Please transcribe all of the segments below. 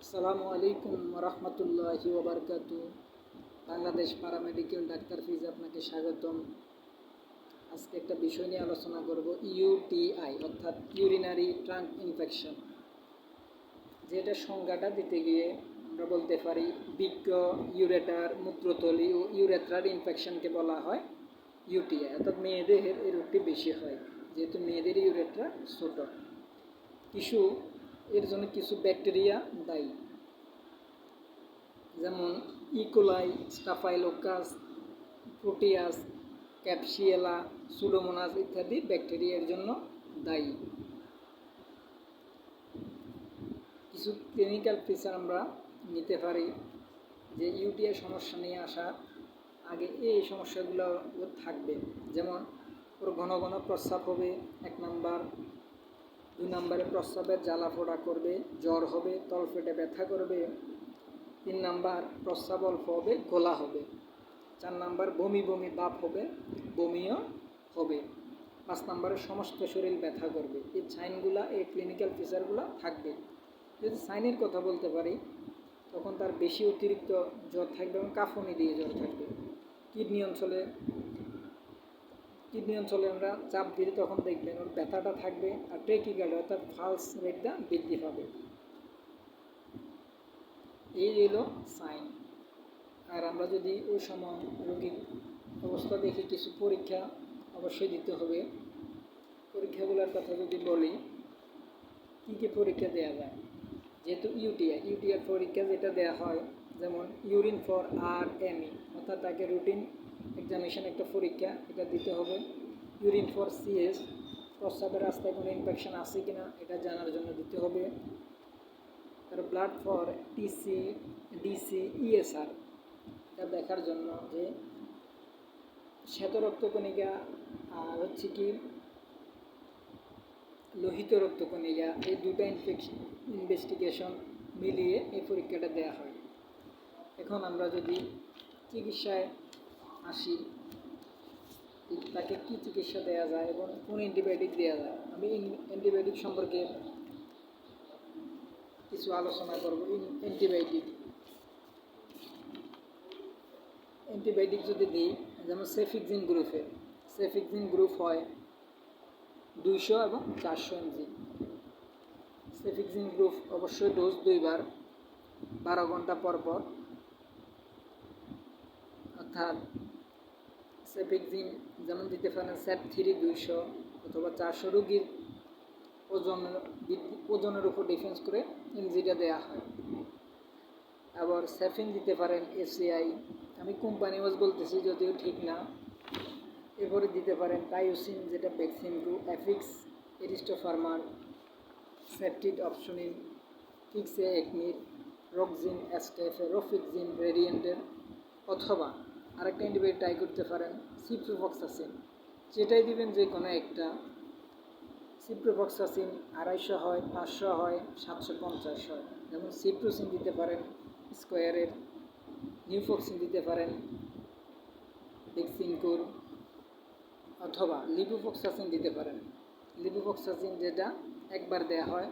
আসসালামু আলাইকুম রহমতুল্লাহি ওবরকাতু। বাংলাদেশ প্যারামেডিক্যাল ডাক্তার ফিজ আপনাকে স্বাগতম। আজকে একটা বিষয় নিয়ে আলোচনা করব, ইউটিআই অর্থাৎ ইউরিনারি ট্রাঙ্ক ইনফেকশন। যেটা সংজ্ঞাটা দিতে গিয়ে আমরা বলতে পারি বৃক্ক, ইউরেটার, মূত্রথলি ও ইউরেথ্রার ইনফেকশনকে বলা হয় ইউটিআই। অর্থাৎ মেয়েদের এই রোগটি বেশি হয়, যেহেতু মেয়েদের ইউরেথ্রা ছোট। এর জন্য কিছু ব্যাকটেরিয়া দায়ী, যেমন ইকোলাই, স্টাফাইলোকাস, প্রোটিয়াস, ক্যাপসিয়েলা, সুডোমোনাস ইত্যাদি ব্যাকটেরিয়ার জন্য দায়ী। কিছু ক্লিনিক্যাল ফিচার আমরা নিতে পারি যে ইউটিআই সমস্যা নিয়ে আসা আগে এই সমস্যাগুলো থাকবে, যেমন ওর ঘন ঘন প্রস্রাব হবে 1 নাম্বার, 2 নাম্বারে প্রস্রাবের জ্বালা পোড়া করবে, জ্বর হবে, তলপেটে ব্যথা করবে, 3 নাম্বার প্রস্রাব অল্প হবে, গোলা হবে, 4 নাম্বার বমি বমি ভাব হবে, বমিও হবে, 5 নাম্বারে সমস্ত শরীর ব্যথা করবে। এই সাইনগুলা, এই ক্লিনিক্যাল ফিচারগুলো থাকবে। যদি সাইনের কথা বলতে পারি, তখন তার বেশি অতিরিক্ত জ্বর থাকবে এবং কাঁপুনি দিয়ে জ্বর থাকবে। কিডনি অঞ্চলে আমরা চাপ দিলে তখন দেখবেন ওর ব্যথাটা থাকবে, আর ট্রেকিকার্ডিয়া অর্থাৎ পালস রেটটা বৃদ্ধি পাবে। এই হলো সাইন। আর আমরা যদি ওই সময় রোগীর অবস্থা দেখি, কিছু পরীক্ষা অবশ্যই দিতে হবে। পরীক্ষাগুলোর কথা যদি বলি, কী কী পরীক্ষা দেওয়া যায়, যেহেতু ইউটিআই পরীক্ষা যেটা দেওয়া হয়, যেমন ইউরিন ফর RME অর্থাৎ তাকে রুটিন এক্সামিনেশন একটা পরীক্ষা, এটা দিতে হবে। ইউরিন ফর CS প্রস্রাবের রাস্তায় কোনো ইনফেকশন আছে কিনা এটা জানার জন্য দিতে হবে। আর blood for TC, DC, ESR এটা দেখার জন্য যে শ্বেত রক্তকণিকা আর হচ্ছে কি লোহিত রক্তকণিকা, এই দুটো ইনভেস্টিগেশন মিলিয়ে এই পরীক্ষাটা দেওয়া হয়। এখন আমরা যদি চিকিৎসায় আসি, তাকে কী চিকিৎসা দেওয়া যায় এবং কোন অ্যান্টিবায়োটিক দেওয়া যায়, আমি অ্যান্টিবায়োটিক সম্পর্কে কিছু আলোচনা করব। অ্যান্টিবায়োটিক যদি দিই, যেমন সেফিক্সিন গ্রুপ হয় 200 এবং 400 mg। সেফিক্সিন গ্রুপ অবশ্যই ডোজ 2 বার 12 ঘন্টা পর পর, অর্থাৎ সেফিক্সিন যেমন দিতে পারেন SAT3 200 অথবা 400। রোগীর ওজনের উপর ডিফেন্স করে এমজিটা দেওয়া হয়। আবার স্যাফিন দিতে পারেন ACI, আমি কোম্পানি ওয়াজ বলতেছি যদিও ঠিক না। এরপরে দিতে পারেন টাইওসিন, যেটা ভ্যাকসিন গ্রুপ, অ্যাফিক্স, এরিস্টোফার্মার, সেপটিড অপশনিন, ফিক্সে একমির, রক্সিন, অ্যাস্টেফে, রোফিক্সিন, রেডিয়েন্টের, অথবা আরেকটা অ্যান্টিবায়োটিক ট্রাই করতে পারেন সিপ্রোফ্লক্সাসিন। যেটাই দিবেন যে কোনো একটা। সিপ্রোফ্লক্সাসিন 250 হয়, 500 হয়, 750 হয়। যেমন সিপ্রোসিন দিতে পারেন স্কোয়ারের, নিউফক্সিন দিতে পারেন ভ্যাকসিনকোর, অথবা লিভোফ্লক্সাসিন দিতে পারেন। লিভোফ্লক্সাসিন যেটা একবার দেওয়া হয়।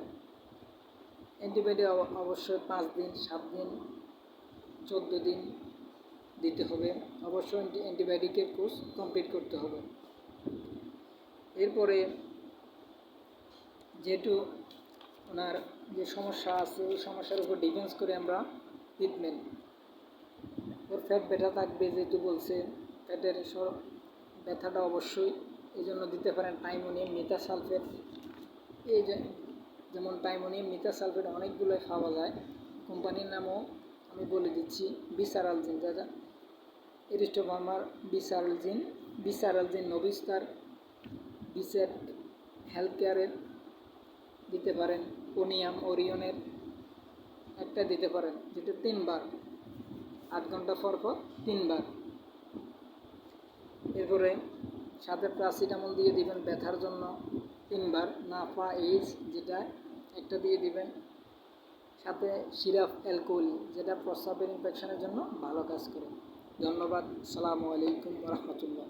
অ্যান্টিবায়োটিক অবশ্যই 5 দিন, 7 দিন, 14 দিন দিতে হবে। অবশ্যই অ্যান্টিবায়োটিকের কোর্স কমপ্লিট করতে হবে। এরপরে যেহেতু ওনার যে সমস্যা আছে, ওই সমস্যার উপর ডিফেন্স করে আমরা ট্রিটমেন্ট। ওর ফ্যাট ব্যথা থাকবে, যেহেতু বলছে ফ্যাটের ব্যথাটা অবশ্যই, এই জন্য দিতে পারেন টাইমোনিয়াম মেথাসালফেট। এই যেমন টাইমোনিয়াম মেথাসালফেট অনেকগুলোই পাওয়া যায়, কোম্পানির নামও আমি বলে দিচ্ছি, বিসারালজিন, যেটা এরিস্টোফার্মার বিসারালজিন নবিস্তার, বিসেট হেলথ কেয়ারের দিতে পারেন, ওরিয়নের একটা দিতে পারেন, যেটা 3 বার 8 ঘন্টা পর পর 3 বার। এরপরে সাথে প্যারাসিটামল দিয়ে দিবেন ব্যথার জন্য 3 বার, নাফা এইচ যেটা একটা দিয়ে দিবেন, সাথে সিরাপ অ্যালকোহল যেটা প্রস্রাবের ইনফেকশনের জন্য ভালো কাজ করে। ধন্যবাদ। আসসালামু আলাইকুম রহমতুল্লাহ।